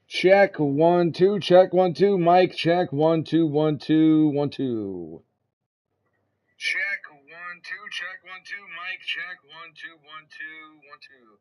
Check 1 2, check 1 2, Mike, check 1 2 1 2 1 2. Check 1 2, check 1 2, Mike, check 1 2 1 2 1 2.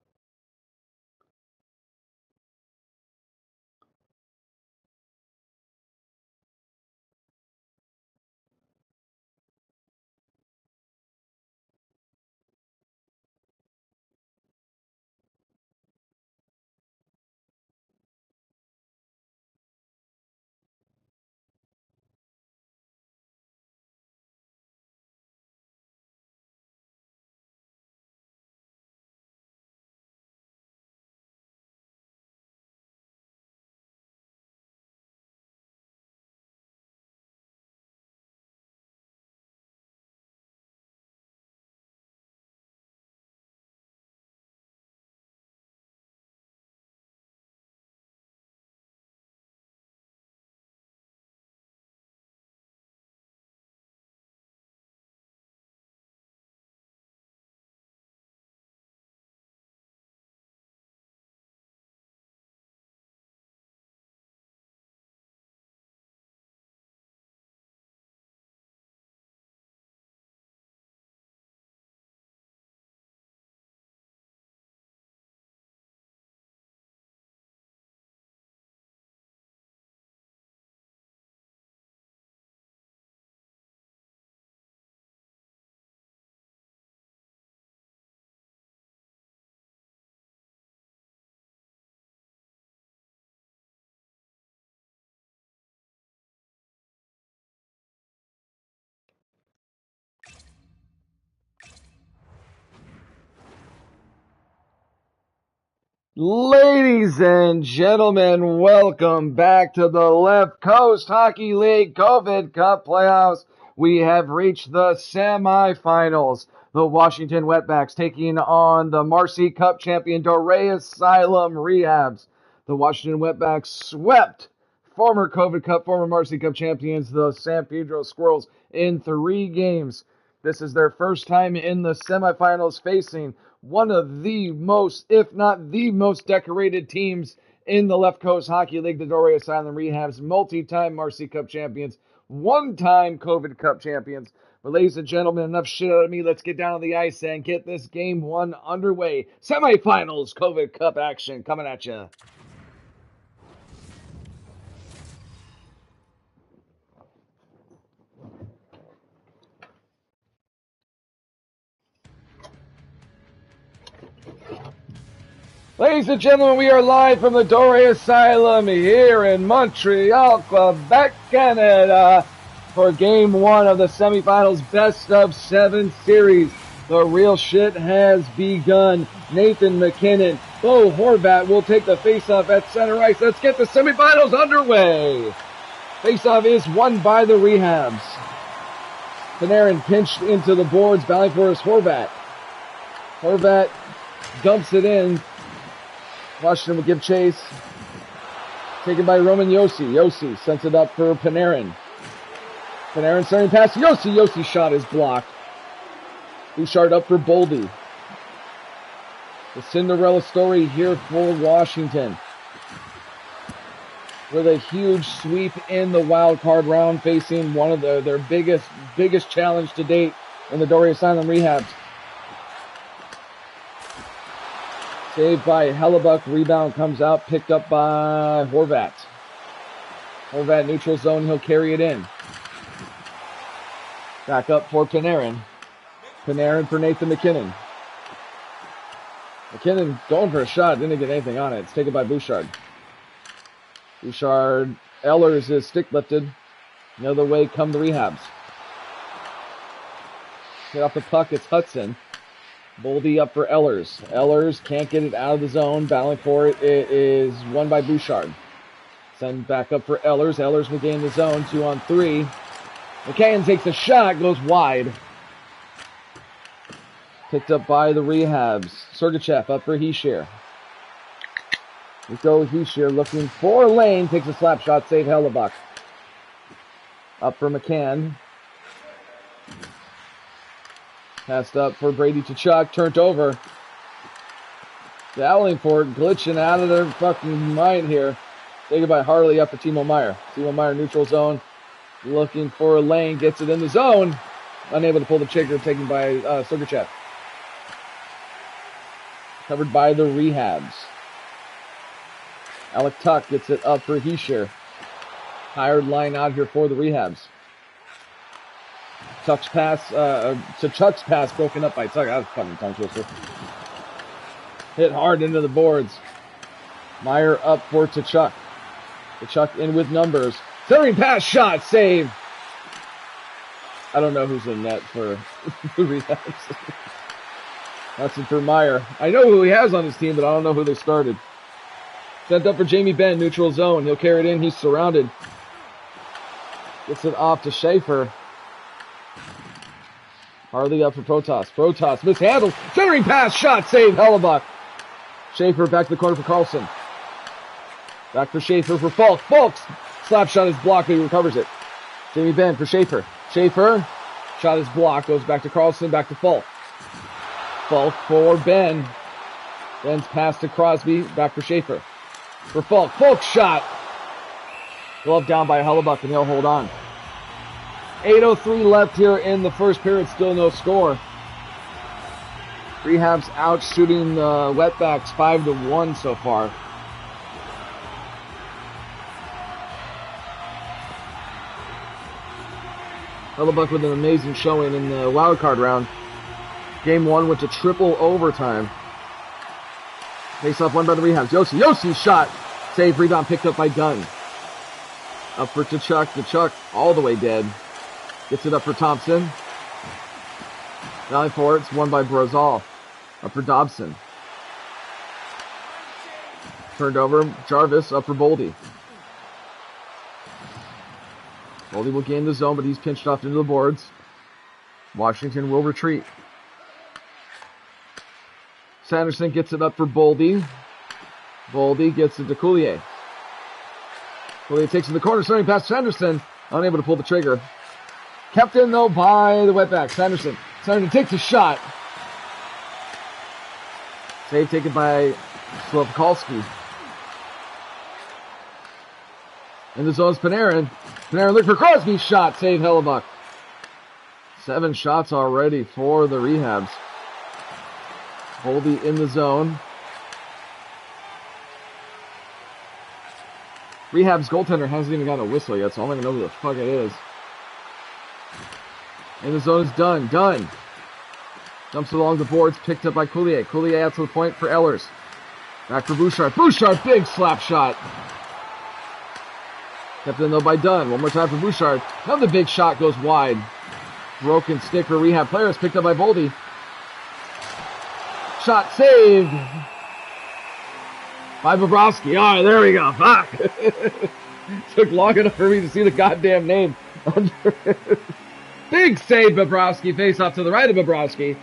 Ladies and gentlemen, welcome back to the Left Coast Hockey League COVID Cup playoffs. We have reached the semifinals. The Washington Wetbacks taking on the Marcy Cup champion Dorea Asylum Rehabs. The Washington Wetbacks swept former COVID Cup, former Marcy Cup champions, the San Pedro Squirrels, in 3 games. This is their first time in the semifinals facing one of the most, if not the most decorated teams in the Left Coast Hockey League, the Dorea Asylum Rehabs, multi-time Marcy Cup champions, one-time COVID Cup champions. But ladies and gentlemen, enough shit out of me. Let's get down on the ice and get this game 1 underway. Semifinals COVID Cup action coming at you. Ladies and gentlemen, we are live from the Dorea Asylum here in Montreal, Quebec, Canada, for Game 1 of the semifinals Best of 7 series. The real shit has begun. Nathan McKinnon, Bo Horvat will take the faceoff at center ice. Let's get the semifinals underway. Faceoff is won by the Rehabs. Panarin pinched into the boards, battling for his Horvat. Horvat dumps it in. Washington will give chase. Taken by Roman Josi. Josi sends it up for Panarin. Panarin starting pass. Josi. Josi shot is blocked. Bouchard up for Boldy. The Cinderella story here for Washington. With a huge sweep in the wild card round, facing one of their biggest challenge to date in the Dorea Asylum Rehabs. Saved by Hellebuck. Rebound comes out. Picked up by Horvat. Horvat neutral zone. He'll carry it in. Back up for Panarin. Panarin for Nathan McKinnon. McKinnon going for a shot. Didn't get anything on it. It's taken by Bouchard. Bouchard. Ehlers is stick lifted. The other way come the Rehabs. Get off the puck. It's Hudson. Boldy up for Ehlers. Ehlers can't get it out of the zone. Battling for it. It is won by Bouchard. Send back up for Ehlers. Ehlers will gain the zone. 2-on-3. McCann takes a shot. Goes wide. Picked up by the Rehabs. Sergachev up for Hischier. Nico Hischier looking for a lane. Takes a slap shot. Save Hellebuck. Up for McCann. Passed up for Brady to Chuck. Turned over. Battling for it. Glitching out of their fucking mind here. Taken by Harley up for Timo Meyer. Timo Meyer neutral zone. Looking for a lane. Gets it in the zone. Unable to pull the trigger. Taken by Sergachev. Covered by the Rehabs. Alec Tuck gets it up for Heischer. Hired line out here for the Rehabs. Tuck's pass, to Chuck's pass broken up by Tuck. That was fucking tongue twister. Hit hard into the boards. Meyer up for Tkachuk. Tkachuk in with numbers. Centering pass shot, save. I don't know who's in net for the Rehabs. That's it for Meyer. I know who he has on his team, but I don't know who they started. Sent up for Jamie Benn, neutral zone. He'll carry it in. He's surrounded. Gets it off to Schaefer. Harley up for Protas. Protas mishandles. Centering pass shot, save. Hellebuck. Schaefer back to the corner for Carlson. Back for Schaefer for Falk. Falk's slap shot is blocked, but he recovers it. Jamie Benn for Schaefer. Schaefer. Shot is blocked. Goes back to Carlson. Back to Falk. Falk for Ben. Ben's pass to Crosby. Back for Schaefer. For Falk. Falk's shot. Glove down by Hellebuck, and he'll hold on. 8:03 left here in the first period. Still no score. Rehab's out shooting the Wetbacks 5-1 so far. Hellebuck with an amazing showing in the wild card round. Game 1 went to triple overtime. Face off won by the Rehabs. Yossi's shot. Save, rebound picked up by Dunn. Up for Tkachuk. Tkachuk all the way dead. Gets it up for Thompson. Rally for it's won by Brozal. Up for Dobson. Turned over. Jarvis up for Boldy. Boldy will gain the zone, but he's pinched off into the boards. Washington will retreat. Sanderson gets it up for Boldy. Boldy gets it to Coulier. Coulier takes it to the corner, starting past Sanderson. Unable to pull the trigger. Kept in, though, by the Wetbacks. Sanderson takes a shot. Save taken by Slavkovsky. In the zone's Panarin. Panarin look for Crosby's shot. Save Hellebuck. 7 shots already for the Rehabs. Boldy in the zone. Rehab's goaltender hasn't even got a whistle yet, so I don't even know who the fuck it is. In the zone is Dunn. Dunn jumps along the boards, picked up by Coulier. Coulier out to the point for Ehlers. Back for Bouchard. Bouchard, big slap shot. Kept in though by Dunn. One more time for Bouchard. Another big shot goes wide. Broken stick for Rehab players, picked up by Boldy. Shot saved by Bobrovsky. All right, there we go. Fuck. Took long enough for me to see the goddamn name under it. Big save, Bobrovsky. Face off to the right of Bobrovsky.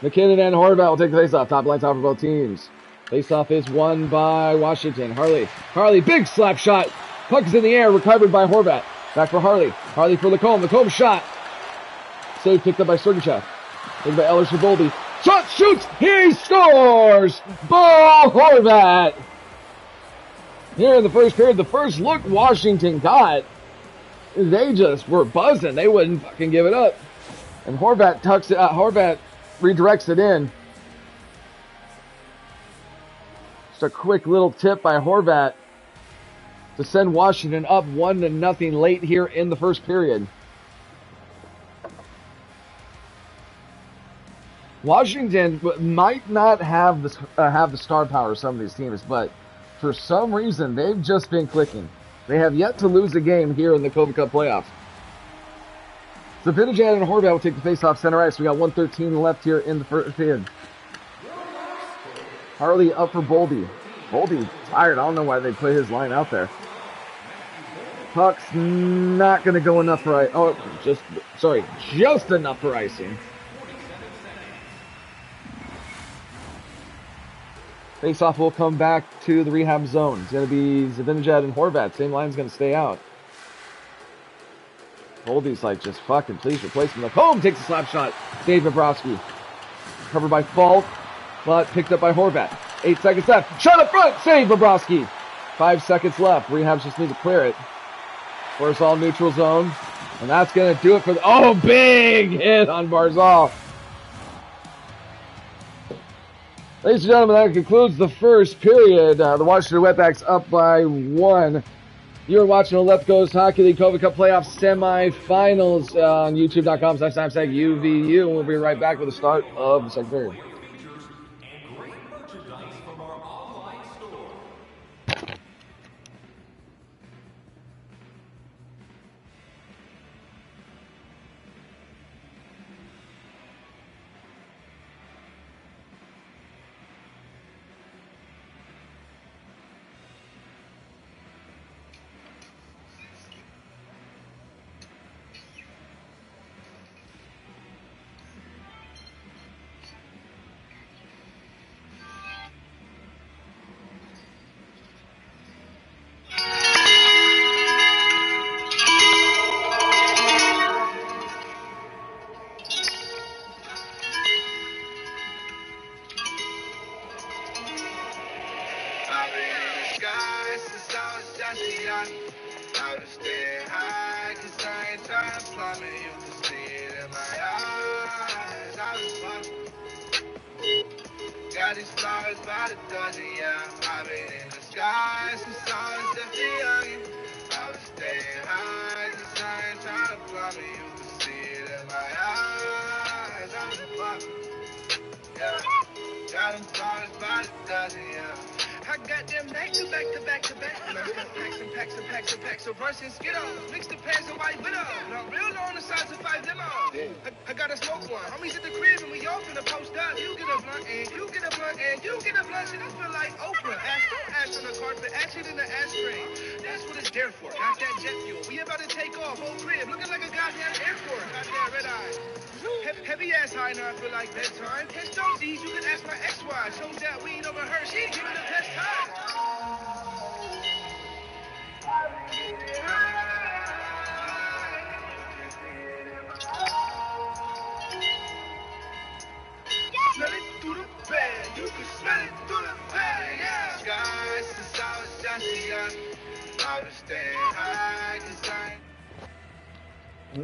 McKinnon and Horvat will take the face off. Top line top for both teams. Face off is won by Washington. Harley, big slap shot. Puck is in the air, recovered by Horvat. Back for Harley. Harley for Lacombe. Lacombe shot. Save picked up by Sergachev. Taken by Ehlers for Boldy. Shot, shoots, he scores! Bo Horvat! Here in the first period, the first look Washington got, they just were buzzing. They wouldn't fucking give it up. And Horvat tucks it out. Horvat redirects it in. Just a quick little tip by Horvat to send Washington up 1-0 late here in the first period. Washington might not have the star power of some of these teams, but for some reason they've just been clicking. They have yet to lose a game here in the Kobe Cup playoffs. So Zibanejad and Horvat will take the face-off center ice. We got 1:13 left here in the first period. Harley up for Boldy. Boldy tired. I don't know why they put his line out there. Puck's not going to go enough for just enough for icing. Face-off will come back to the Rehab zone. It's going to be Zibanejad and Horvat. Same line's going to stay out. Goldie's like, just fucking please replace him. Like, home takes a slap shot. Dave Bobrovsky. Covered by Falk, but picked up by Horvat. 8 seconds left. Shot up front. Save Bobrovsky. 5 seconds left. Rehabs just need to clear it. Force all neutral zone. And that's going to do it for the... Oh, big hit on Barzal. Ladies and gentlemen, that concludes the first period. The Washington Wetbacks up by 1. You're watching the Left Coast Hockey League COVID Cup Playoffs semifinals on youtube.com/UVU. And we'll be right back with the start of the second period.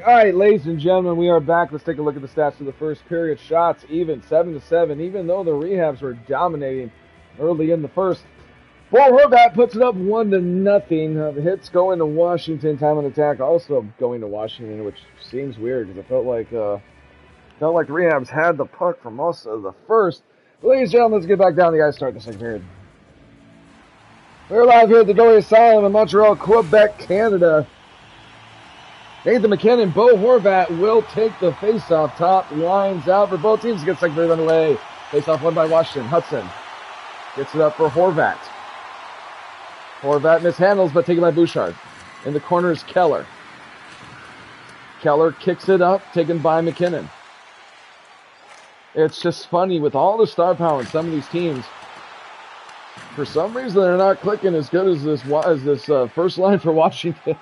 All right, ladies and gentlemen, we are back. Let's take a look at the stats of the first period. Shots even, 7-7, even though the Rehabs were dominating early in the first. Bo Horvat puts it up 1-0. The hits going to Washington. Time on attack also going to Washington, which seems weird because it felt like Rehabs had the puck for most of the first. But ladies and gentlemen, let's get back down to the ice. Start the second period. We're live here at the Dorea Asylum in Montreal, Quebec, Canada. Nathan McKinnon, Bo Horvat will take the face-off. Top lines out for both teams to get second period underway. Face-off won by Washington. Hudson gets it up for Horvat. Horvat mishandles, but taken by Bouchard. In the corner is Keller. Keller kicks it up, taken by McKinnon. It's just funny with all the star power in some of these teams. For some reason, they're not clicking as good as this first line for Washington.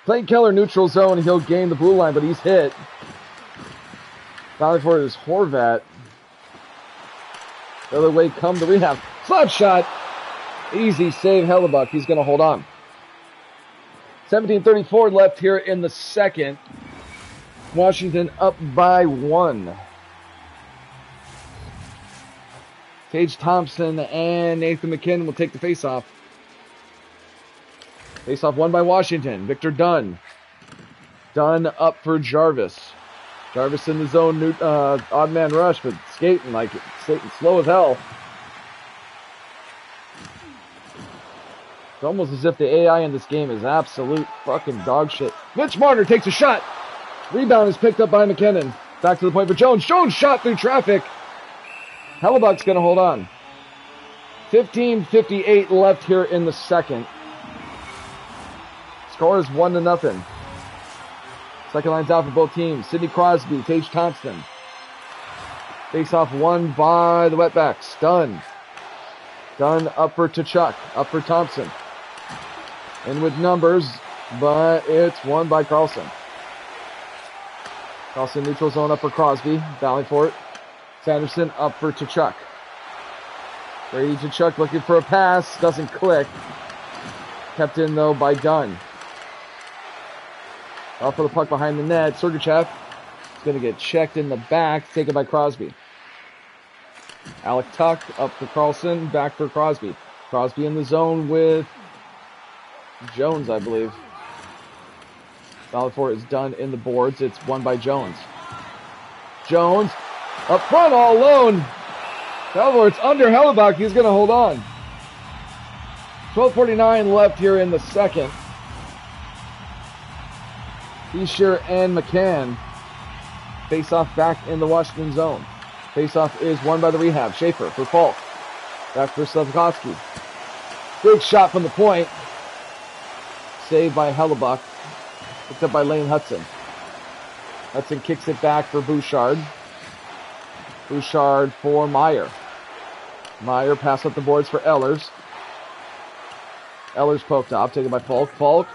Playing Keller neutral zone, he'll gain the blue line, but he's hit. Finally for it is Horvat. The other way come the rehab. Slap shot. Easy save, Hellebuck. He's going to hold on. 17:34 left here in the second. Washington up by 1. Tage Thompson and Nathan McKinnon will take the face-off. Face-off won by Washington. Victor Dunn. Dunn up for Jarvis. Jarvis in the zone, odd man rush, but skating slow as hell. It's almost as if the AI in this game is absolute fucking dog shit. Mitch Marner takes a shot. Rebound is picked up by McKinnon. Back to the point for Jones. Jones shot through traffic. Hellebuck's going to hold on. 15:58 left here in the second. Score is 1-0. Second line's out for both teams. Sidney Crosby, Tage Thompson. Face-off won by the Wetbacks. Dunn. Dunn up for Tkachuk. Up for Thompson. And with numbers, but it's won by Carlson. Carlson neutral zone up for Crosby, battling for it. Sanderson up for Tkachuk. Brady Tkachuk looking for a pass, doesn't click. Kept in though by Dunn. Off for the puck behind the net. Sergachev is going to get checked in the back, taken by Crosby. Alec Tuck up for Carlson, back for Crosby. Crosby in the zone with Jones, I believe. Foul for it is done in the boards. It's won by Jones. Jones up front all alone. However, it's under Hellebuck. He's going to hold on. 12:49 left here in the second. Fischer and McCann face off back in the Washington zone. Face-off is won by the rehab. Schaefer for Falk. Back for Slavkovsky. Big shot from the point. Saved by Hellebuck. Picked up by Lane Hudson. Hudson kicks it back for Bouchard. Bouchard for Meyer. Meyer pass up the boards for Ehlers. Ehlers poked off, taken by Falk. Falk,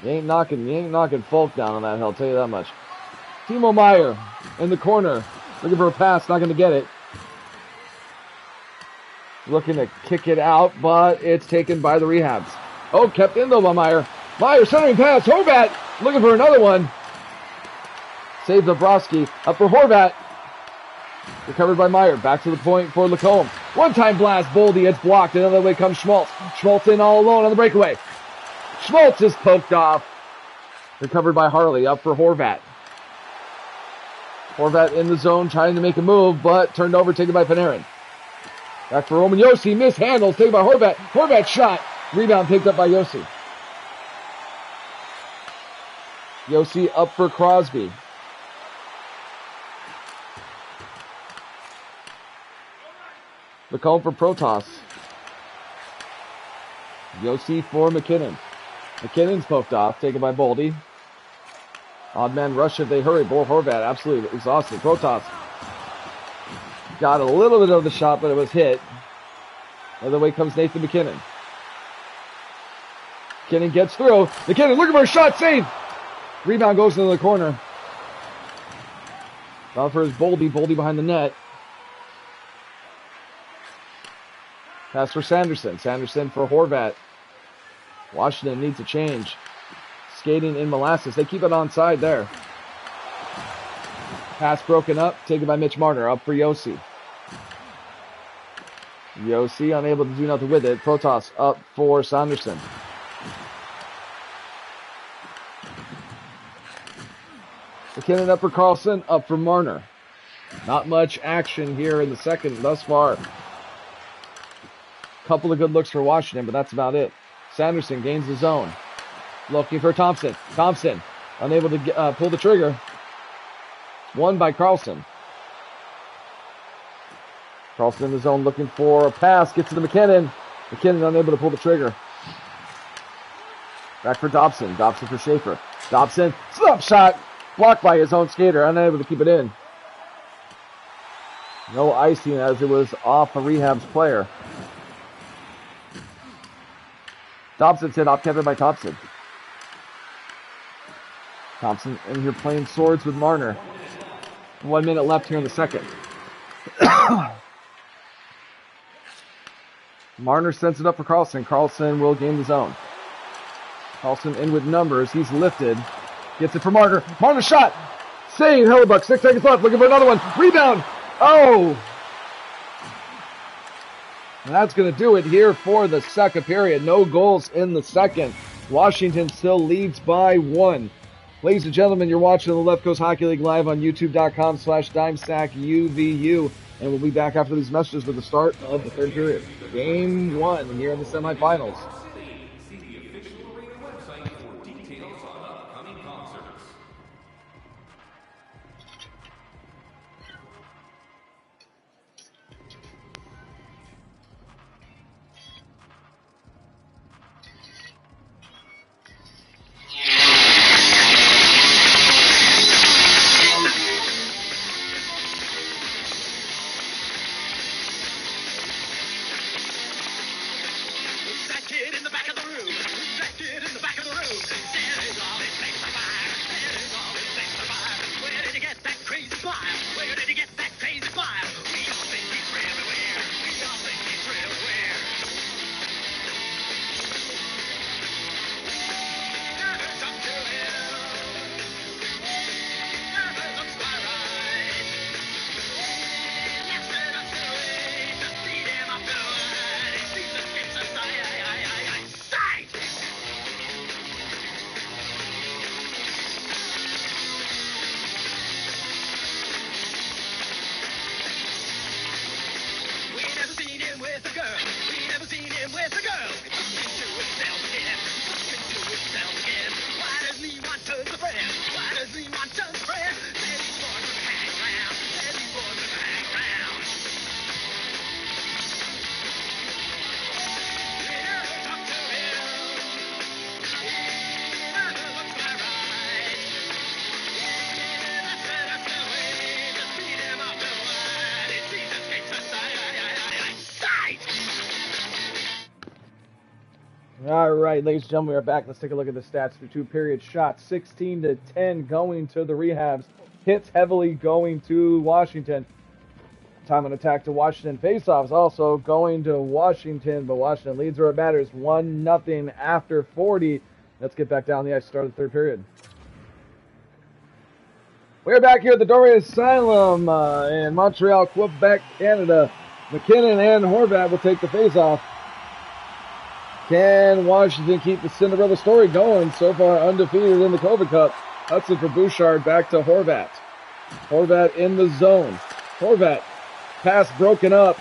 you ain't knocking Falk down on that hill, I'll tell you that much. Timo Meyer in the corner. Looking for a pass, not going to get it. Looking to kick it out, but it's taken by the rehabs. Oh, kept in though by Meyer. Meyer centering pass. Horvat looking for another one. Saved Bobrovsky. Up for Horvat. Recovered by Meyer. Back to the point for Lacombe. One-time blast. Boldy. It's blocked. Another way comes Schmaltz. Schmaltz in all alone on the breakaway. Schmaltz is poked off. Recovered by Harley. Up for Horvat. Horvat in the zone trying to make a move, but turned over, taken by Panarin. Back for Roman Josi. Mishandles. Taken by Horvat. Horvat shot. Rebound picked up by Josi. Josi up for Crosby. Lacombe for Protas. Josi for McKinnon. McKinnon's poked off, taken by Boldy. Odd man rush if they hurry. Bo Horvat absolutely exhausted. Protas got a little bit of the shot, but it was hit. Other way comes Nathan McKinnon. McKinnon gets through. McKinnon looking for a shot, save. Rebound goes into the corner. Foul for his Boldy. Boldy behind the net. Pass for Sanderson. Sanderson for Horvat. Washington needs a change. Skating in molasses. They keep it onside there. Pass broken up. Taken by Mitch Marner. Up for Josi. Josi unable to do nothing with it. Protas up for Sanderson. McKinnon up for Carlson. Up for Marner. Not much action here in the second thus far. Couple of good looks for Washington, but that's about it. Sanderson gains the zone. Looking for Thompson. Thompson unable to pull the trigger. Won by Carlson. Carlson in the zone looking for a pass. Gets to the McKinnon. McKinnon unable to pull the trigger. Back for Dobson. Dobson for Schaefer. Dobson. Slap shot. Blocked by his own skater. Unable to keep it in. No icing as it was off a rehab's player. Dobson's hit off, kept by Thompson. Thompson in here playing swords with Marner. 1 minute left here in the second. Marner sends it up for Carlson. Carlson will gain the zone. Carlson in with numbers. He's lifted. Gets it for Marner. Marner shot. Save. Hellebuck. 6 seconds left. Looking for another one. Rebound. Oh. And that's going to do it here for the second period. No goals in the second. Washington still leads by 1. Ladies and gentlemen, you're watching the Left Coast Hockey League live on youtube.com/DimestackUVU. And we'll be back after these messages with the start of the third period. Game 1 here in the semifinals. All right, ladies and gentlemen, we are back. Let's take a look at the stats for 2 periods. Shots 16-10 going to the rehabs. Hits heavily going to Washington. Time on attack to Washington. Faceoffs also going to Washington, but Washington leads where it matters. 1-0 after 40. Let's get back down the ice. Start of the third period. We're back here at the Dorea Asylum in Montreal, Quebec, Canada. McKinnon and Horvat will take the faceoff. Can Washington keep the Cinderella story going? So far undefeated in the COVID Cup. Hudson for Bouchard, back to Horvat. Horvat in the zone. Horvat, pass broken up.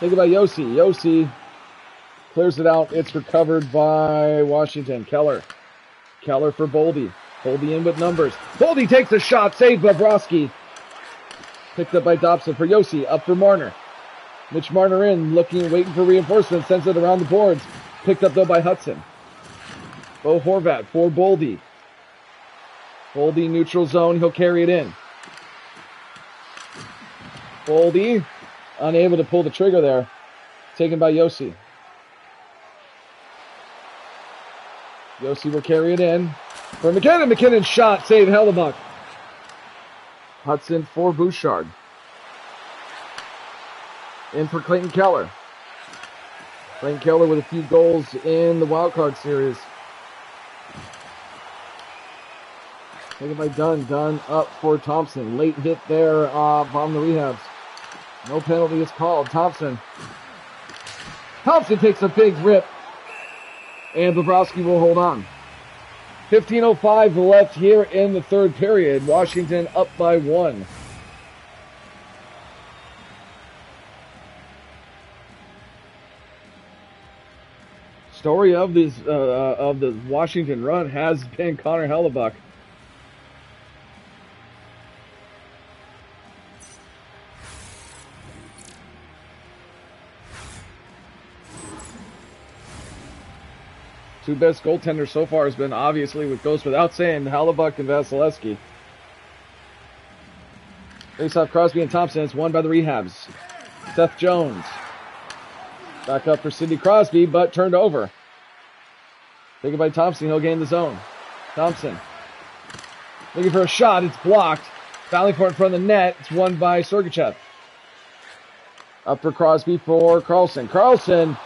Think about Yossi. Yossi clears it out. It's recovered by Washington. Keller for Boldy. Boldy in with numbers. Boldy takes a shot. Saved by Bobrovsky. Picked up by Dobson for Yossi. Up for Marner. Mitch Marner in, waiting for reinforcements. Sends it around the boards. Picked up though by Hudson. Bo Horvat for Boldy. Boldy neutral zone. He'll carry it in. Boldy unable to pull the trigger there. Taken by Yossi. Yossi will carry it in for McKinnon. McKinnon shot. Save Hellebuck. Hudson for Bouchard. In for Clayton Keller. Clayton Keller with a few goals in the wildcard series. Taken by Dunn. Dunn up for Thompson. Late hit there on the rehabs. No penalty is called. Thompson takes a big rip. And Bobrovsky will hold on. 15:05 left here in the third period. Washington up by 1. Story of the Washington run has been Connor Hellebuck. Two best goaltenders so far has been, obviously, what goes without saying, Hellebuck and Vasilevsky. Face-off Crosby and Thompson. It's won by the rehabs. Seth Jones. Back up for Sidney Crosby, but turned over. Taken by Thompson. He'll gain the zone. Thompson. Looking for a shot. It's blocked. Fouling for it in front of the net. It's won by Sergachev. Up for Crosby for Carlson. Carlson.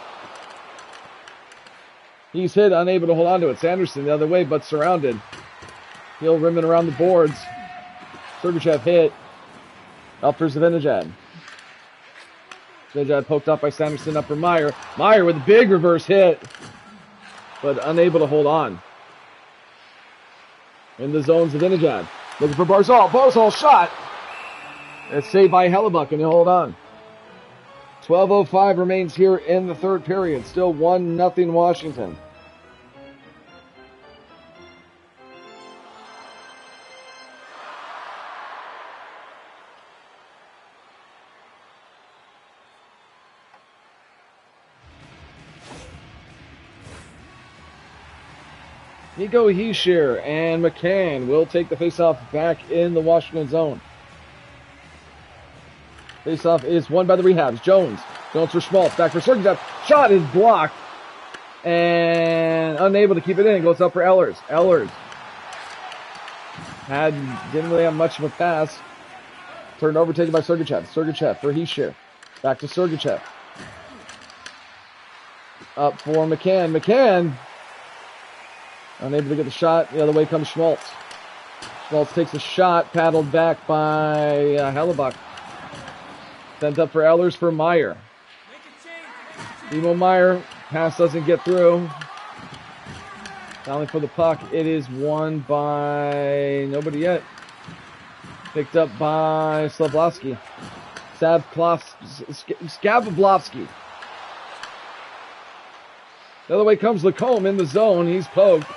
He's hit, unable to hold on to it. Sanderson the other way, but surrounded. He'll rim it around the boards. Sergachev hit. Up for Zibanejad. Zibanejad poked up by Sanderson, up for Meyer. Meyer with a big reverse hit, but unable to hold on. In the zone, Zibanejad. Looking for Barzal. Barzal shot. It's saved by Hellebuck, and he'll hold on. 12:05 remains here in the third period. Still 1-0 Washington. Nico Hischier and McCann will take the faceoff back in the Washington zone. Faceoff is won by the rehabs. Jones for Schmaltz. Back for Sergachev. Shot is blocked. And unable to keep it in. Goes up for Ehlers. Ehlers didn't really have much of a pass. Turned over, taken by Sergachev. Sergachev for Hischier. Back to Sergachev. Up for McCann. McCann unable to get the shot. The other way comes Schmaltz. Schmaltz takes a shot. Paddled back by Hellebuck. Sent up for Ehlers for Meyer. Timo Meyer. Pass doesn't get through. Fouling for the puck. It is won by nobody yet. Picked up by Slavlovsky. Skablovsky. The other way comes Lacombe in the zone. He's poked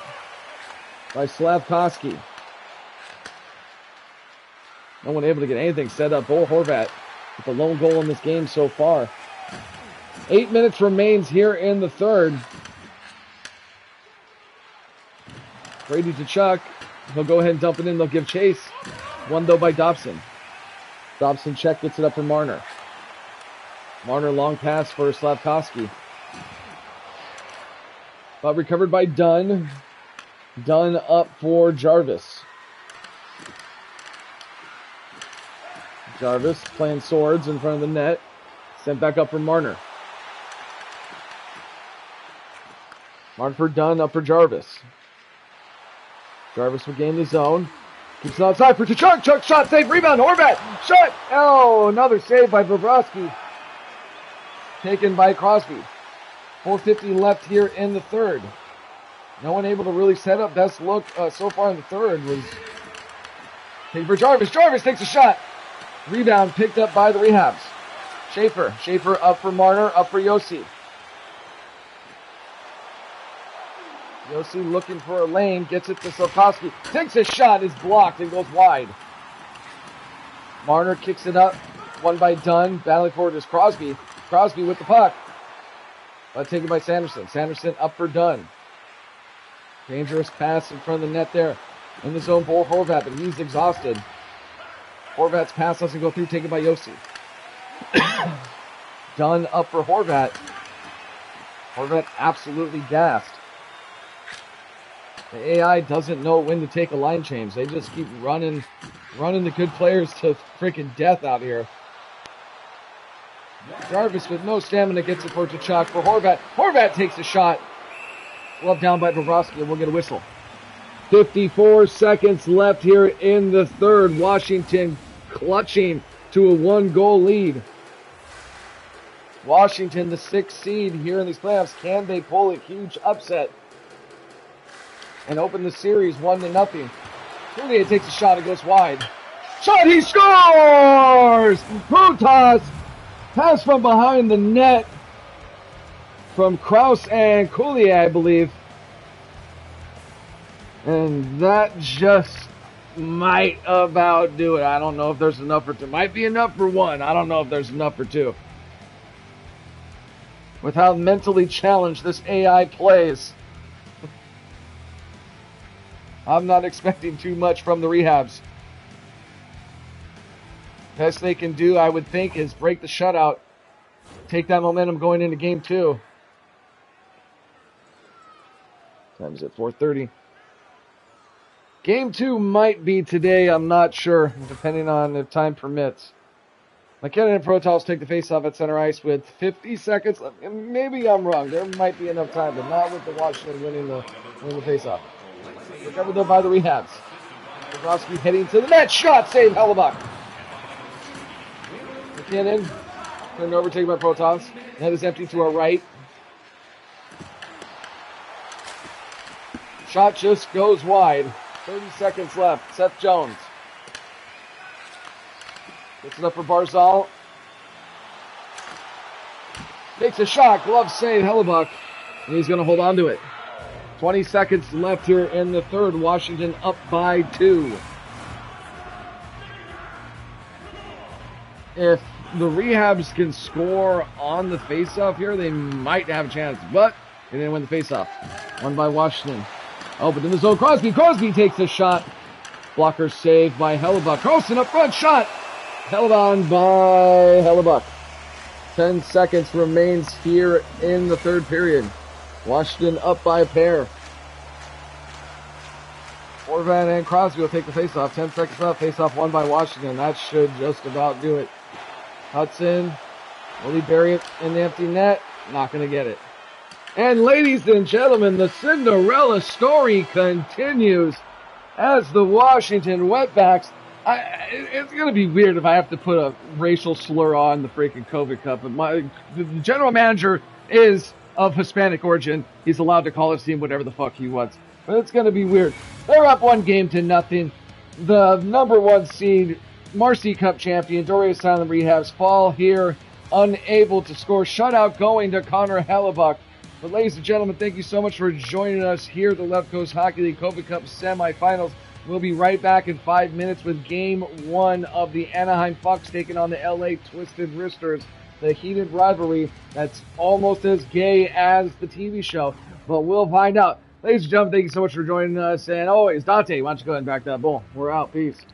by Slavkovsky. No one able to get anything set up. Bo Horvat with the lone goal in this game so far. 8 minutes remains here in the third. Brady to Chuck. He'll go ahead and dump it in. They'll give chase. Won though by Dobson. Dobson check, gets it up for Marner. Marner long pass for Slavkovsky. but recovered by Dunn. Dunn up for Jarvis. Jarvis playing swords in front of the net. Sent back up for Marner. Marner for Dunn, up for Jarvis. Jarvis will gain the zone. Keeps it outside for Tkachuk. Chuck shot, save, rebound, Horvat. Shot. Oh, another save by Bobrovsky. Taken by Crosby. 4:50 left here in the third. No one able to really set up. Best look so far in the third was taken for Jarvis. Jarvis takes a shot. Rebound picked up by the Rehabs. Schaefer. Schaefer up for Marner, up for Yossi. Yossi looking for a lane, gets it to Sokowski. Takes a shot, is blocked, and goes wide. Marner kicks it up. One by Dunn. Battling forward is Crosby. Crosby with the puck. Taken by Sanderson. Sanderson up for Dunn. Dangerous pass in front of the net there. In the zone for Horvat, but he's exhausted. Horvat's pass doesn't go through, taken by Yossi. Dunn up for Horvat. Horvat absolutely gassed. The AI doesn't know when to take a line change. They just keep running the good players to freaking death out here. Jarvis with no stamina gets it for Tkachuk for Horvat. Horvat takes a shot. Glove down by Bobrovsky, and we'll get a whistle. 54 seconds left here in the third. Washington clutching to a 1-goal lead. Washington, the 6th seed here in these playoffs. Can they pull a huge upset and open the series 1-0? Dorea takes a shot. It goes wide. Shot. He scores! Protas pass from behind the net from Kraus and Coulier, I believe. And that just might about do it. I don't know if there's enough for two. Might be enough for one. I don't know if there's enough for two. With how mentally challenged this AI plays, I'm not expecting too much from the Rehabs. Best they can do, I would think, is break the shutout. Take that momentum going into game 2. Time is at 4:30. Game 2 might be today, I'm not sure, depending on if time permits. McKinnon and Protas take the face-off at center ice with 50 seconds left. Maybe I'm wrong. There might be enough time, but not with the Washington winning the face-off. Recovered though by the Rehabs. Bobrovsky heading to the net. Shot, save, Hellebuck. McKinnon turned over, taken by Protas. Net is empty to our right. Shot just goes wide. 30 seconds left. Seth Jones. Gets it up for Barzal. Takes a shot. Glove save, Hellebuck. And he's going to hold on to it. 20 seconds left here in the third. Washington up by 2. If the Rehabs can score on the faceoff here, they might have a chance. But they didn't win the faceoff. Won by Washington. Oh, but in the zone, Crosby. Crosby takes a shot. Blocker saved by Hellebuck. Carlson up front. Shot. Held on by Hellebuck. 10 seconds remains here in the third period. Washington up by a pair. Horvat and Crosby will take the faceoff. 10 seconds left. Faceoff won by Washington. That should just about do it. Hudson. Will he bury it in the empty net? Not going to get it. And ladies and gentlemen, the Cinderella story continues as the Washington Wetbacks. It's going to be weird if I have to put a racial slur on the freaking COVID Cup. But the general manager is of Hispanic origin. He's allowed to call his team whatever the fuck he wants. But it's going to be weird. They're up 1-0. The number 1 seed, Marcy Cup champion, Dorea Asylum Rehabs, fall here unable to score. Shutout going to Connor Hellebuck. But ladies and gentlemen, thank you so much for joining us here at the Left Coast Hockey League COVID Cup semifinals. We'll be right back in 5 minutes with Game 1 of the Anaheim Bucks taking on the LA Twisted Wristers. The heated rivalry that's almost as gay as the TV show. But we'll find out. Ladies and gentlemen, thank you so much for joining us. And always, Dante, why don't you go ahead and back that bull. We're out. Peace.